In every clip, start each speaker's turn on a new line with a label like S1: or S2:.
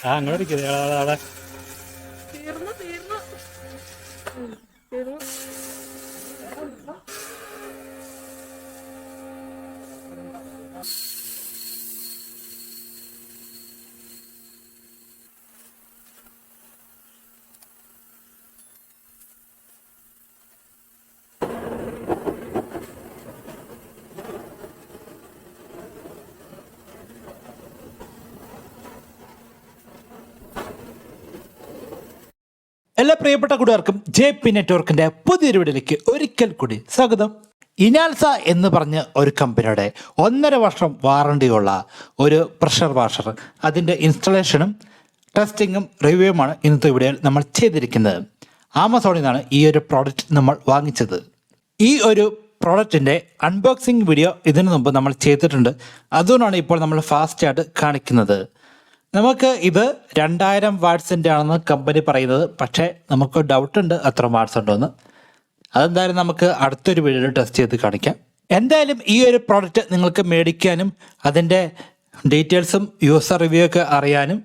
S1: ആ അങ്ങോട്ട് അവിടെ
S2: തീർന്നു തീർന്നു തീർന്നു.
S3: എല്ലാ പ്രിയപ്പെട്ട കൂട്ടുകാർക്കും JP നെറ്റ്വർക്കിന്റെ പുതിയൊരു വീഡിയോയിലേക്ക് ഒരിക്കൽ കൂടി സ്വാഗതം. ഇനാൽസ എന്ന് പറഞ്ഞ ഒരു കമ്പനിയുടെ 1.5 വർഷം വാറണ്ടിയുള്ള ഒരു പ്രഷർ വാഷർ, അതിൻ്റെ ഇൻസ്റ്റലേഷനും ടെസ്റ്റിങ്ങും റിവ്യൂവുമാണ് ഇന്നത്തെ വീഡിയോയിൽ നമ്മൾ ചെയ്തിരിക്കുന്നത്. ആമസോണിൽ നിന്നാണ് ഈ ഒരു പ്രോഡക്റ്റ് നമ്മൾ വാങ്ങിച്ചത്. ഈ ഒരു പ്രോഡക്റ്റിൻ്റെ അൺബോക്സിംഗ് വീഡിയോ ഇതിനു മുമ്പ് നമ്മൾ ചെയ്തിട്ടുണ്ട്. അതുകൊണ്ടാണ് ഇപ്പോൾ നമ്മൾ ഫാസ്റ്റായിട്ട് കാണിക്കുന്നത്. നമുക്ക് ഇത് 2000 വാട്ട്സിൻ്റെ ആണെന്ന് കമ്പനി പറയുന്നത്. പക്ഷേ നമുക്ക് ഡൗട്ടുണ്ട് അത്ര വാട്ട്സ് ഉണ്ടോയെന്ന്. അതെന്തായാലും നമുക്ക് അടുത്തൊരു വീഡിയോയിൽ ടെസ്റ്റ് ചെയ്ത് കാണിക്കാം. എന്തായാലും ഈ ഒരു പ്രോഡക്റ്റ് നിങ്ങൾക്ക് മേടിക്കാനും അതിൻ്റെ ഡീറ്റെയിൽസും യൂസർ റിവ്യൂ ഒക്കെ അറിയാനും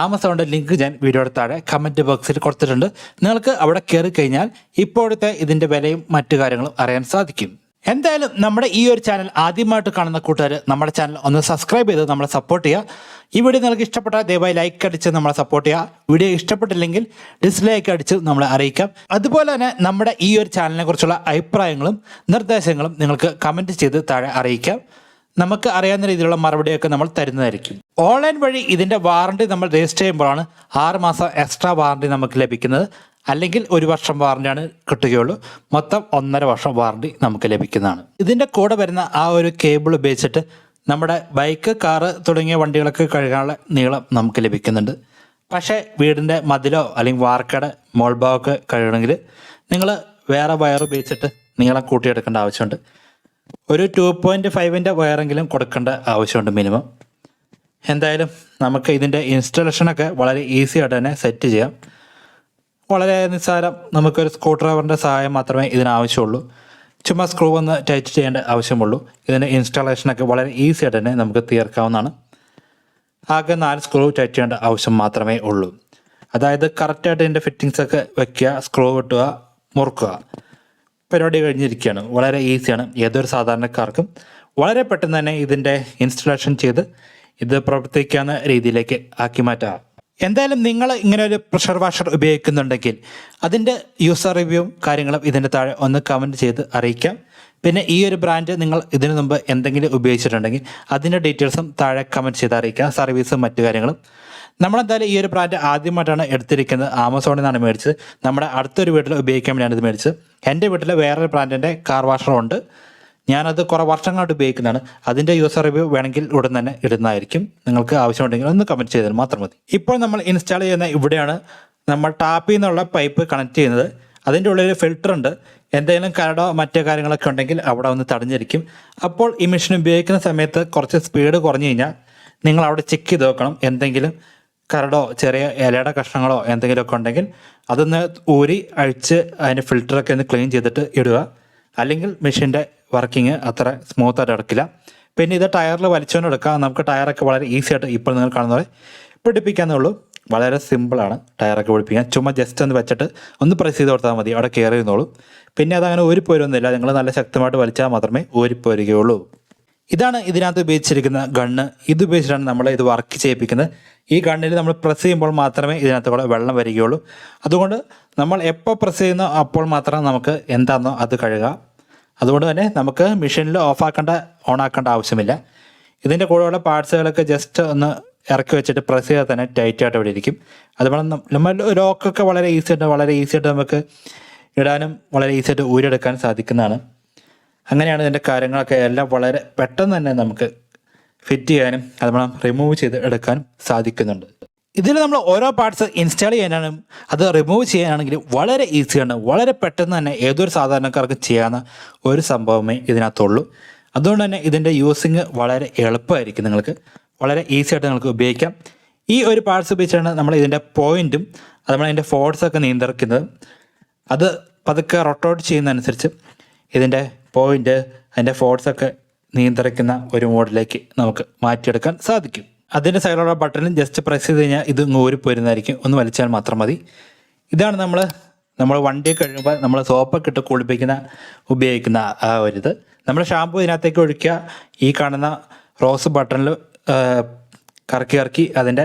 S3: ആമസോണിൻ്റെ ലിങ്ക് ഞാൻ വീഡിയോയുടെ താഴെ കമൻറ്റ് ബോക്സിൽ കൊടുത്തിട്ടുണ്ട്. നിങ്ങൾക്ക് അവിടെ കയറി കഴിഞ്ഞാൽ ഇപ്പോഴത്തെ ഇതിൻ്റെ വിലയും മറ്റു കാര്യങ്ങളും അറിയാൻ സാധിക്കും. എന്തായാലും നമ്മുടെ ഈ ഒരു ചാനൽ ആദ്യമായിട്ട് കാണുന്ന കൂട്ടുകാർ നമ്മുടെ ചാനൽ ഒന്ന് സബ്സ്ക്രൈബ് ചെയ്ത് നമ്മളെ സപ്പോർട്ട് ചെയ്യുക. ഈ വീഡിയോ നിങ്ങൾക്ക് ഇഷ്ടപ്പെട്ടാൽ ദയവായി ലൈക്ക് അടിച്ച് നമ്മളെ സപ്പോർട്ട് ചെയ്യുക. വീഡിയോ ഇഷ്ടപ്പെട്ടില്ലെങ്കിൽ ഡിസ്ലൈക്ക് അടിച്ച് നമ്മളെ അറിയിക്കാം. അതുപോലെ തന്നെ നമ്മുടെ ഈ ഒരു ചാനലിനെ കുറിച്ചുള്ള അഭിപ്രായങ്ങളും നിർദ്ദേശങ്ങളും നിങ്ങൾക്ക് കമൻറ്റ് ചെയ്ത് താഴെ അറിയിക്കാം. നമുക്ക് അറിയാവുന്ന രീതിയിലുള്ള മറുപടിയൊക്കെ നമ്മൾ തരുന്നതായിരിക്കും. ഓൺലൈൻ വഴി ഇതിൻ്റെ വാറണ്ടി നമ്മൾ രജിസ്റ്റർ ചെയ്യുമ്പോഴാണ് 6 മാസം എക്സ്ട്രാ വാറണ്ടി നമുക്ക് ലഭിക്കുന്നത്. അല്ലെങ്കിൽ 1 വർഷം വാറണ്ടിയാണ് കിട്ടുകയുള്ളൂ. മൊത്തം 1.5 വർഷം വാറണ്ടി നമുക്ക് ലഭിക്കുന്നതാണ്. ഇതിൻ്റെ കൂടെ വരുന്ന ആ ഒരു കേബിൾ ഉപയോഗിച്ചിട്ട് നമ്മുടെ ബൈക്ക്, കാറ് തുടങ്ങിയ വണ്ടികളൊക്കെ കഴുകാനുള്ള നീളം നമുക്ക് ലഭിക്കുന്നുണ്ട്. പക്ഷേ വീടിൻ്റെ മതിലോ അല്ലെങ്കിൽ വാർക്കയുടെ മോൾ ഭാഗമൊക്കെ കഴുകണമെങ്കിൽ നിങ്ങൾ വേറെ വയർ ഉപയോഗിച്ചിട്ട് നീളം കൂട്ടിയെടുക്കേണ്ട ആവശ്യമുണ്ട്. ഒരു 2.5-ൻ്റെ വയറെങ്കിലും കൊടുക്കേണ്ട ആവശ്യമുണ്ട് മിനിമം. എന്തായാലും നമുക്ക് ഇതിൻ്റെ ഇൻസ്റ്റലേഷനൊക്കെ വളരെ ഈസി ആയിട്ട് തന്നെ സെറ്റ് ചെയ്യാം. വളരെ നിസ്സാരം, നമുക്കൊരു സ്ക്രൂ ഡ്രൈവറിൻ്റെ സഹായം മാത്രമേ ഇതിനാവശ്യമുള്ളൂ. ചുമ്മാ സ്ക്രൂ ഒന്ന് ടൈറ്റ് ചെയ്യേണ്ട ആവശ്യമുള്ളൂ. ഇതിൻ്റെ ഇൻസ്റ്റാളേഷനൊക്കെ വളരെ ഈസി ആയിട്ട് തന്നെ നമുക്ക് തീർക്കാവുന്നതാണ്. ആകെ 4 സ്ക്രൂ ടൈറ്റ് ചെയ്യേണ്ട ആവശ്യം മാത്രമേ ഉള്ളൂ. അതായത് കറക്റ്റായിട്ട് ഇതിൻ്റെ ഫിറ്റിങ്സൊക്കെ വയ്ക്കുക, സ്ക്രൂ കിട്ടുക, മുറുക്കുക. പരിപാടി കഴിഞ്ഞിരിക്കുകയാണ്. വളരെ ഈസിയാണ്. ഏതൊരു സാധാരണക്കാർക്കും വളരെ പെട്ടെന്ന് തന്നെ ഇതിൻ്റെ ഇൻസ്റ്റലേഷൻ ചെയ്ത് ഇത് പ്രവർത്തിക്കാവുന്ന രീതിയിലേക്ക് ആക്കി മാറ്റാം. എന്തായാലും നിങ്ങൾ ഇങ്ങനെ ഒരു പ്രഷർ വാഷർ ഉപയോഗിക്കുന്നുണ്ടെങ്കിൽ അതിൻ്റെ യൂസർ റിവ്യൂവും കാര്യങ്ങളും ഇതിൻ്റെ താഴെ ഒന്ന് കമൻറ്റ് ചെയ്ത് അറിയിക്കാം. പിന്നെ ഈ ഒരു ബ്രാൻഡ് നിങ്ങൾ ഇതിനു മുമ്പ് എന്തെങ്കിലും ഉപയോഗിച്ചിട്ടുണ്ടെങ്കിൽ അതിൻ്റെ ഡീറ്റെയിൽസും താഴെ കമൻറ്റ് ചെയ്ത് അറിയിക്കാം. സർവീസും മറ്റു കാര്യങ്ങളും. നമ്മളെന്തായാലും ഈ ഒരു ബ്രാൻഡ് ആദ്യമായിട്ടാണ് എടുത്തിരിക്കുന്നത്. ആമസോണിൽ നിന്നാണ് മേടിച്ചത്. നമ്മുടെ അടുത്തൊരു വീട്ടിൽ ഉപയോഗിക്കാൻ വേണ്ടിയാണ് ഇത് മേടിച്ചത്. എൻ്റെ വീട്ടിൽ വേറൊരു ബ്രാൻഡിൻ്റെ കാർ വാഷറുണ്ട്. ഞാനത് കുറേ വർഷങ്ങളായിട്ട് ഉപയോഗിക്കുന്നതാണ്. അതിൻ്റെ യൂസർ റിവ്യൂ വേണമെങ്കിൽ ഉടൻ തന്നെ ഇടുന്നതായിരിക്കും. നിങ്ങൾക്ക് ആവശ്യമുണ്ടെങ്കിൽ ഒന്ന് കമൻറ്റ് ചെയ്താൽ മാത്രം മതി. ഇപ്പോൾ നമ്മൾ ഇൻസ്റ്റാൾ ചെയ്യുന്ന ഇവിടെയാണ് നമ്മൾ ടാപ്പിൽ നിന്നുള്ള പൈപ്പ് കണക്ട് ചെയ്യുന്നത്. അതിൻ്റെ ഉള്ളിൽ ഫിൽറ്റർ ഉണ്ട്. എന്തെങ്കിലും കരടോ മറ്റോ കാര്യങ്ങളൊക്കെ ഉണ്ടെങ്കിൽ അവിടെ ഒന്ന് തടഞ്ഞിരിക്കും. അപ്പോൾ ഈ മെഷീൻ ഉപയോഗിക്കുന്ന സമയത്ത് കുറച്ച് സ്പീഡ് കുറഞ്ഞു കഴിഞ്ഞാൽ നിങ്ങൾ അവിടെ ചെക്ക് ചെയ്ത് നോക്കണം. എന്തെങ്കിലും കരടോ ചെറിയ ഇലയുടെ കഷ്ണങ്ങളോ എന്തെങ്കിലുമൊക്കെ ഉണ്ടെങ്കിൽ അതൊന്ന് ഊരി അഴിച്ച് അതിൻ്റെ ഫിൽറ്ററൊക്കെ ഒന്ന് ക്ലീൻ ചെയ്തിട്ട് ഇടുക. അല്ലെങ്കിൽ മെഷീൻ്റെ വർക്കിംഗ് അത്ര സ്മൂത്തായിട്ട് നടക്കില്ല. പിന്നെ ഇത് ടയറിൽ വലിച്ചുകൊണ്ട് എടുക്കാം. നമുക്ക് ടയറൊക്കെ വളരെ ഈസി ആയിട്ട് ഇപ്പോൾ നിങ്ങൾ കാണുന്ന പോലെ പിടിപ്പിക്കാന്നേ ഉള്ളൂ. വളരെ സിമ്പിളാണ് ടയറൊക്കെ പിടിപ്പിക്കാൻ. ചുമ്മാ ജസ്റ്റ് ഒന്ന് വെച്ചിട്ട് ഒന്ന് പ്രസ് ചെയ്ത് കൊടുത്താൽ മതി, അവിടെ കയറി ഇരുന്നോളൂ. പിന്നെ അതങ്ങനെ ഊരിപ്പോരൊന്നുമില്ല. നിങ്ങൾ നല്ല ശക്തമായിട്ട് വലിച്ചാൽ മാത്രമേ ഊരിപ്പോരുകയുള്ളൂ. ഇതാണ് ഇതിനകത്ത് ഉപയോഗിച്ചിരിക്കുന്ന ഗണ്ണ്. ഇത് ഉപയോഗിച്ചിട്ടാണ് നമ്മൾ ഇത് വർക്ക് ചെയ്യിപ്പിക്കുന്നത്. ഈ ഗണ്ണിൽ നമ്മൾ പ്രസ് ചെയ്യുമ്പോൾ മാത്രമേ ഇതിനകത്ത് കൂടെ വെള്ളം വരികയുള്ളൂ. അതുകൊണ്ട് നമ്മൾ എപ്പോൾ പ്രസ് ചെയ്യുന്നോ അപ്പോൾ മാത്രം നമുക്ക് എന്താണെന്നോ അത് കഴുകാം. അതുകൊണ്ട് തന്നെ നമുക്ക് മെഷീനിൽ ഓണാക്കേണ്ട ആവശ്യമില്ല. ഇതിൻ്റെ കൂടെയുള്ള പാർട്സുകളൊക്കെ ജസ്റ്റ് ഒന്ന് ഇറക്കി വെച്ചിട്ട് പ്രസ് ചെയ്താൽ തന്നെ ടൈറ്റായിട്ട് ഇവിടെ ഇരിക്കും. അതുപോലെ നമ്മൾ ലോക്കൊക്കെ വളരെ ഈസി ആയിട്ട് നമുക്ക് ഇടാനും വളരെ ഈസി ആയിട്ട് ഊരിയെടുക്കാൻ സാധിക്കുന്നതാണ്. അങ്ങനെയാണ് ഇതിൻ്റെ കാര്യങ്ങളൊക്കെ എല്ലാം വളരെ പെട്ടെന്ന് തന്നെ നമുക്ക് ഫിറ്റ് ചെയ്യാനും അതുപോലെ റിമൂവ് ചെയ്ത് എടുക്കാനും സാധിക്കുന്നുണ്ട്. ഇതിൽ നമ്മൾ ഓരോ പാർട്സ് ഇൻസ്റ്റാൾ ചെയ്യാനും അത് റിമൂവ് ചെയ്യാനാണെങ്കിലും വളരെ ഈസിയാണ്. വളരെ പെട്ടെന്ന് തന്നെ ഏതൊരു സാധാരണക്കാർക്ക് ചെയ്യാവുന്ന ഒരു സംഭവമേ ഇതിനകത്തുള്ളൂ. അതുകൊണ്ട് തന്നെ ഇതിൻ്റെ യൂസിങ് വളരെ എളുപ്പമായിരിക്കും. നിങ്ങൾക്ക് വളരെ ഈസി ആയിട്ട് നിങ്ങൾക്ക് ഉപയോഗിക്കാം. ഈ ഒരു പാർട്സ് ഉപയോഗിച്ചാണ് നമ്മൾ ഇതിൻ്റെ പോയിൻറ്റും അതുപോലെ അതിൻ്റെ ഫോഴ്സൊക്കെ നിയന്ത്രിക്കുന്നത്. അത് പതുക്കെ റൊട്ടേറ്റ് ചെയ്യുന്നതനുസരിച്ച് ഇതിൻ്റെ പോയിൻ്റ് അതിൻ്റെ ഫോഴ്സൊക്കെ നിയന്ത്രിക്കുന്ന ഒരു മോഡിലേക്ക് നമുക്ക് മാറ്റിയെടുക്കാൻ സാധിക്കും. അതിൻ്റെ സൈഡിലുള്ള ബട്ടണിൽ ജസ്റ്റ് പ്രസ് ചെയ്ത് കഴിഞ്ഞാൽ ഇത് ഊരി പോരുന്നതായിരിക്കും. ഒന്ന് വലിച്ചാൽ മാത്രം മതി. ഇതാണ് നമ്മൾ വണ്ടി കഴിയുമ്പോൾ നമ്മൾ സോപ്പൊക്കെ ഇട്ട് കുളിപ്പിക്കുന്ന ഉപയോഗിക്കുന്ന ആ ഒരിത്. നമ്മൾ ഷാമ്പു ഇതിനകത്തേക്ക് ഒഴിക്കുക. ഈ കാണുന്ന റോസ് ബട്ടണിൽ കറക്കി അതിൻ്റെ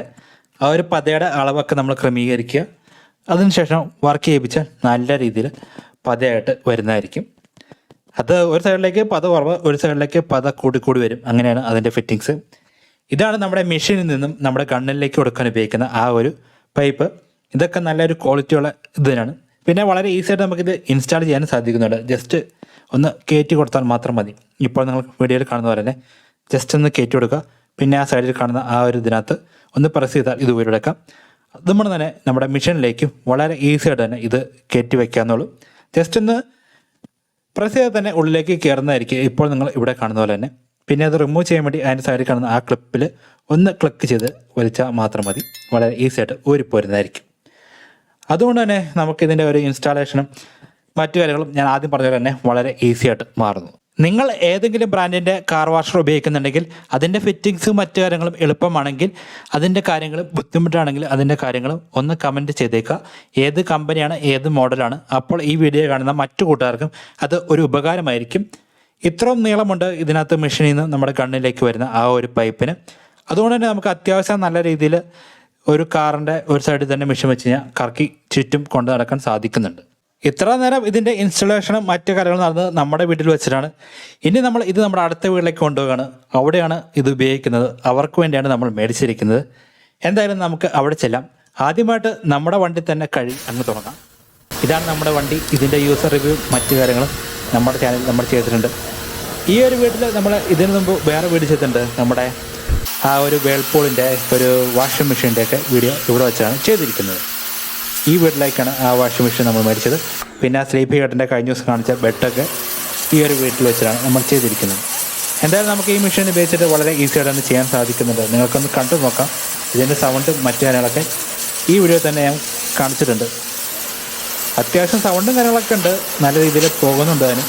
S3: ആ ഒരു പതയുടെ അളവൊക്കെ നമ്മൾ ക്രമീകരിക്കുക. അതിനുശേഷം വർക്ക് ചെയ്യിപ്പിച്ചാൽ നല്ല രീതിയിൽ പതയായിട്ട് വരുന്നതായിരിക്കും. അത് ഒരു സൈഡിലേക്ക് പത കുറവ്, ഒരു സൈഡിലേക്ക് പത കൂടി വരും. അങ്ങനെയാണ് അതിൻ്റെ ഫിറ്റിങ്സ്. ഇതാണ് നമ്മുടെ മെഷീനിൽ നിന്നും നമ്മുടെ ഗണ്ണിലേക്ക് കൊടുക്കാൻ ഉപയോഗിക്കുന്ന ആ ഒരു പൈപ്പ്. ഇതൊക്കെ നല്ലൊരു ക്വാളിറ്റിയുള്ള ഇതിനാണ്. പിന്നെ വളരെ ഈസി ആയിട്ട് നമുക്കിത് ഇൻസ്റ്റാൾ ചെയ്യാൻ സാധിക്കുന്നുണ്ട്. ജസ്റ്റ് ഒന്ന് കയറ്റി കൊടുത്താൽ മാത്രം മതി. ഇപ്പോൾ നിങ്ങൾ വീഡിയോയിൽ കാണുന്ന പോലെ തന്നെ ജസ്റ്റ് ഒന്ന് കയറ്റി കൊടുക്കുക. പിന്നെ ആ സൈഡിൽ കാണുന്ന ആ ഒരു ഇതിനകത്ത് ഒന്ന് പ്രസ് ചെയ്താൽ ഇത് ഊരിയെടുക്കാം. അതുകൊണ്ട് തന്നെ നമ്മുടെ മെഷീനിലേക്കും വളരെ ഈസി ആയിട്ട് തന്നെ ഇത് കയറ്റി വയ്ക്കാമെന്നുള്ളൂ. ജസ്റ്റ് ഒന്ന് പ്രസ് ചെയ്താൽ തന്നെ ഉള്ളിലേക്ക് കയറുന്നതായിരിക്കും ഇപ്പോൾ നിങ്ങൾ ഇവിടെ കാണുന്ന പോലെ തന്നെ. പിന്നെ അത് റിമൂവ് ചെയ്യാൻ വേണ്ടി അതിൻ്റെ സൈഡിൽ കാണുന്ന ആ ക്ലിപ്പിൽ ഒന്ന് ക്ലിക്ക് ചെയ്ത് വലിച്ചാൽ മാത്രം മതി. വളരെ ഈസി ആയിട്ട് ഊരിപ്പോരുന്നതായിരിക്കും. അതുകൊണ്ട് തന്നെ നമുക്കിതിൻ്റെ ഒരു ഇൻസ്റ്റാളേഷനും മറ്റു കാര്യങ്ങളും ഞാൻ ആദ്യം പറഞ്ഞ പോലെ തന്നെ വളരെ ഈസി ആയിട്ട് മാറുന്നു. നിങ്ങൾ ഏതെങ്കിലും ബ്രാൻഡിൻ്റെ കാർ വാഷർ ഉപയോഗിക്കുന്നുണ്ടെങ്കിൽ അതിൻ്റെ ഫിറ്റിങ്സും മറ്റു കാര്യങ്ങളും എളുപ്പമാണെങ്കിൽ, അതിൻ്റെ കാര്യങ്ങൾ ബുദ്ധിമുട്ടാണെങ്കിൽ അതിൻ്റെ കാര്യങ്ങളും ഒന്ന് കമൻറ്റ് ചെയ്തേക്കുക. ഏത് കമ്പനിയാണ്, ഏത് മോഡലാണ്. അപ്പോൾ ഈ വീഡിയോ കാണുന്ന മറ്റു കൂട്ടുകാർക്കും അത് ഒരു ഉപകാരമായിരിക്കും. ഇത്രയും നീളമുണ്ട് ഇതിനകത്ത് മെഷീനിൽ നിന്ന് നമ്മുടെ കണ്ണിലേക്ക് വരുന്ന ആ ഒരു പൈപ്പിന്. അതുകൊണ്ട് തന്നെ നമുക്ക് അത്യാവശ്യം നല്ല രീതിയിൽ ഒരു കാറിൻ്റെ ഒരു സൈഡിൽ തന്നെ മെഷീൻ വെച്ച് കഴിഞ്ഞാൽ കറക്കി ചുറ്റും കൊണ്ടു നടക്കാൻ സാധിക്കുന്നുണ്ട്. ഇത്ര നേരം ഇതിൻ്റെ ഇൻസ്റ്റലേഷനും മറ്റു കാര്യങ്ങളും നടന്നത് നമ്മുടെ വീട്ടിൽ വെച്ചിട്ടാണ്. ഇനി നമ്മൾ ഇത് നമ്മുടെ അടുത്ത വീട്ടിലേക്ക് കൊണ്ടുപോവുകയാണ്. അവിടെയാണ് ഇത് ഉപയോഗിക്കുന്നത്. അവർക്ക് വേണ്ടിയാണ് നമ്മൾ മേടിച്ചിരിക്കുന്നത്. എന്തായാലും നമുക്ക് അവിടെ ചെല്ലാം. ആദ്യമായിട്ട് നമ്മുടെ വണ്ടി തന്നെ അങ്ങ് തുടങ്ങാം. ഇതാണ് നമ്മുടെ വണ്ടി. ഇതിൻ്റെ യൂസർ റിവ്യൂ മറ്റു കാര്യങ്ങളും നമ്മുടെ ചാനലിൽ നമ്മൾ ചെയ്തിട്ടുണ്ട്. ഈ ഒരു വീട്ടിൽ നമ്മൾ ഇതിനു മുമ്പ് വേറെ വീട് ചെയ്തിട്ടുണ്ട്. നമ്മുടെ ആ ഒരു വേൾപൂളിൻ്റെ ഒരു വാഷിംഗ് മെഷീൻ്റെയൊക്കെ വീഡിയോ ഇവിടെ വെച്ചാണ് ചെയ്തിരിക്കുന്നത്. ഈ വീട്ടിലേക്കാണ് ആ വാഷിംഗ് മെഷീൻ നമ്മൾ മേടിച്ചത്. പിന്നെ ആ സ്ലീപ്പി ഹെഡിൻ്റെ കഴിഞ്ഞ ദിവസം കാണിച്ച ബെഡൊക്കെ ഈ ഒരു വീട്ടിൽ വെച്ചിട്ടാണ് നമ്മൾ ചെയ്തിരിക്കുന്നത്. എന്തായാലും നമുക്ക് ഈ മെഷീൻ ഉപയോഗിച്ചിട്ട് വളരെ ഈസി ആയിട്ടാണ് ചെയ്യാൻ സാധിക്കുന്നുണ്ട്. നിങ്ങൾക്കൊന്ന് കണ്ടു നോക്കാം. ഇതിൻ്റെ സൗണ്ടും മറ്റു കാര്യങ്ങളൊക്കെ ഈ വീഡിയോ തന്നെ ഞാൻ കാണിച്ചിട്ടുണ്ട്. അത്യാവശ്യം സൗണ്ടും കാര്യങ്ങളൊക്കെ ഉണ്ട്. നല്ല രീതിയിൽ പോകുന്നുണ്ട് അതിന്.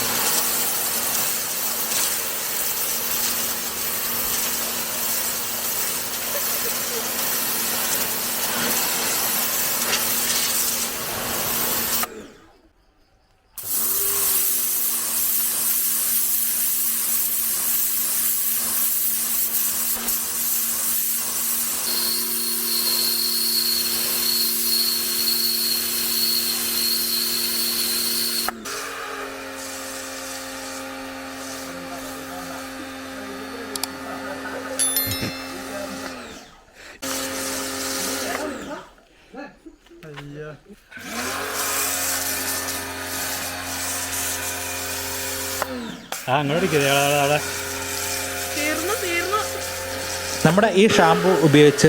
S3: നമ്മുടെ ഈ ഷാമ്പു ഉപയോഗിച്ച്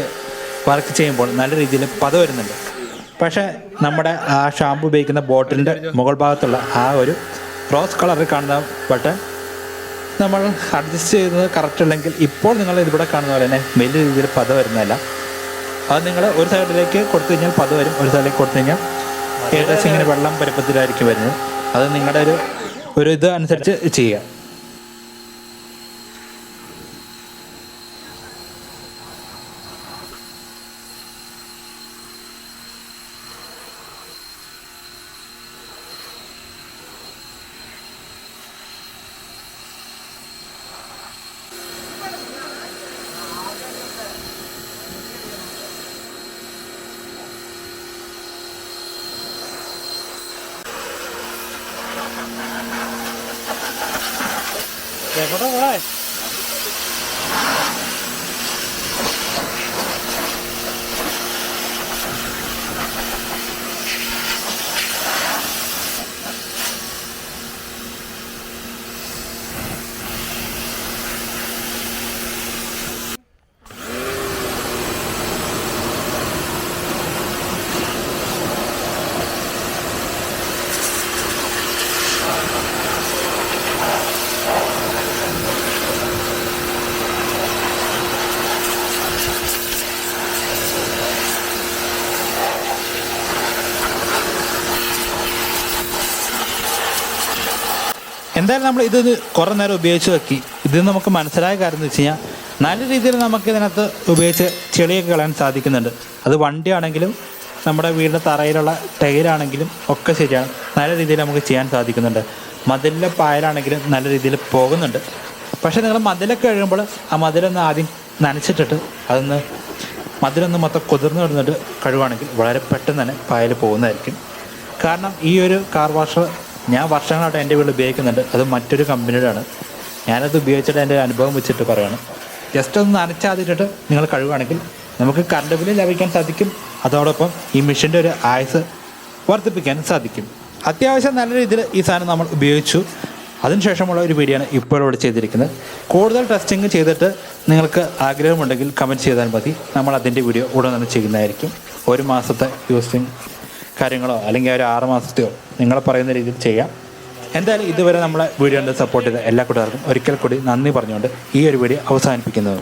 S3: വർക്ക് ചെയ്യുമ്പോൾ നല്ല രീതിയിൽ പത വരുന്നുണ്ട്. പക്ഷേ നമ്മുടെ ആ ഷാമ്പു ഉപയോഗിക്കുന്ന ബോട്ടിലിൻ്റെ മുകൾ ഭാഗത്തുള്ള ആ ഒരു റോസ് കളറിൽ കാണുന്ന ബട്ടൺ നമ്മൾ അഡ്ജസ്റ്റ് ചെയ്യുന്നത് കറക്റ്റ് ഉണ്ടെങ്കിൽ ഇപ്പോൾ നിങ്ങൾ ഇവിടെ കാണുന്ന പോലെ തന്നെ വലിയ രീതിയിൽ പത വരുന്നതല്ല. അത് നിങ്ങൾ ഒരു സൈഡിലേക്ക് കൊടുത്തു കഴിഞ്ഞാൽ പത വരും, ഒരു സൈഡിലേക്ക് കൊടുത്തു കഴിഞ്ഞാൽ ഏകദേശം ഇങ്ങനെ വെള്ളം പരുപ്പത്തിലായിരിക്കും വരുന്നത്. അത് നിങ്ങളുടെ ഒരു ഇത് അനുസരിച്ച് ചെയ്യുക. എന്തായാലും നമ്മൾ ഇത് കുറേ നേരം ഉപയോഗിച്ച് നോക്കി. ഇത് നമുക്ക് മനസ്സിലായ കാര്യം എന്ന് വെച്ച് കഴിഞ്ഞാൽ നല്ല രീതിയിൽ നമുക്ക് ഇതിനകത്ത് ഉപയോഗിച്ച് ചെളിയൊക്കെ കളയാൻ സാധിക്കുന്നുണ്ട്. അത് വണ്ടിയാണെങ്കിലും നമ്മുടെ വീടിൻ്റെ തറയിലുള്ള ടൈലാണെങ്കിലും ഒക്കെ ശരിയാണ്, നല്ല രീതിയിൽ നമുക്ക് ചെയ്യാൻ സാധിക്കുന്നുണ്ട്. മതിലിലെ പായലാണെങ്കിലും നല്ല രീതിയിൽ പോകുന്നുണ്ട്. പക്ഷേ നിങ്ങൾ മതിലൊക്കെ കഴുകുമ്പോൾ ആ മതിലൊന്ന് ആദ്യം നനച്ചിട്ടിട്ട് മതിലൊന്ന് മൊത്തം കുതിർന്ന് വിടുന്നിട്ട് കഴുകുകയാണെങ്കിൽ വളരെ പെട്ടെന്ന് തന്നെ പായൽ പോകുന്നതായിരിക്കും. കാരണം ഈ ഒരു കാർ വാഷർ ഞാൻ വർഷങ്ങളായിട്ട് എൻ്റെ വീട്ടിൽ ഉപയോഗിക്കുന്നുണ്ട്. അത് മറ്റൊരു കമ്പനിയുടെയാണ്. ഞാനത് ഉപയോഗിച്ചിട്ട് എൻ്റെ അനുഭവം വെച്ചിട്ട് പറയുകയാണ്. ജസ്റ്റ് ഒന്ന് നനച്ചാതിട്ടിട്ട് നിങ്ങൾ കഴുകുകയാണെങ്കിൽ നമുക്ക് കറണ്ട് ബില്ല് ലഭിക്കാൻ സാധിക്കും. അതോടൊപ്പം ഈ മെഷീൻ്റെ ഒരു ആയുസ് വർദ്ധിപ്പിക്കാൻ സാധിക്കും. അത്യാവശ്യം നല്ല രീതിയിൽ ഈ സാധനം നമ്മൾ ഉപയോഗിച്ചു. അതിനുശേഷമുള്ള ഒരു വീഡിയോ ആണ് ഇപ്പോൾ ഇവിടെ ചെയ്തിരിക്കുന്നത്. കൂടുതൽ ടെസ്റ്റിംഗ് ചെയ്തിട്ട് നിങ്ങൾക്ക് ആഗ്രഹമുണ്ടെങ്കിൽ കമൻറ്റ് ചെയ്താൽ മതി. നമ്മൾ അതിൻ്റെ വീഡിയോ ഉടൻ തന്നെ ചെയ്യുന്നതായിരിക്കും. 1 മാസത്തെ യൂസിങ് കാര്യങ്ങളോ അല്ലെങ്കിൽ ഒരു 6 മാസത്തെയോ നിങ്ങൾ പറയുന്ന രീതിയിൽ ചെയ്യാം. എന്തായാലും ഇതുവരെ നമ്മളെ വീഡിയോ സപ്പോർട്ട് ചെയ്ത എല്ലാ കൂട്ടുകാർക്കും ഒരിക്കൽ കൂടി നന്ദി പറഞ്ഞുകൊണ്ട് ഈ ഒരു വീഡിയോ അവസാനിപ്പിക്കുന്നത്.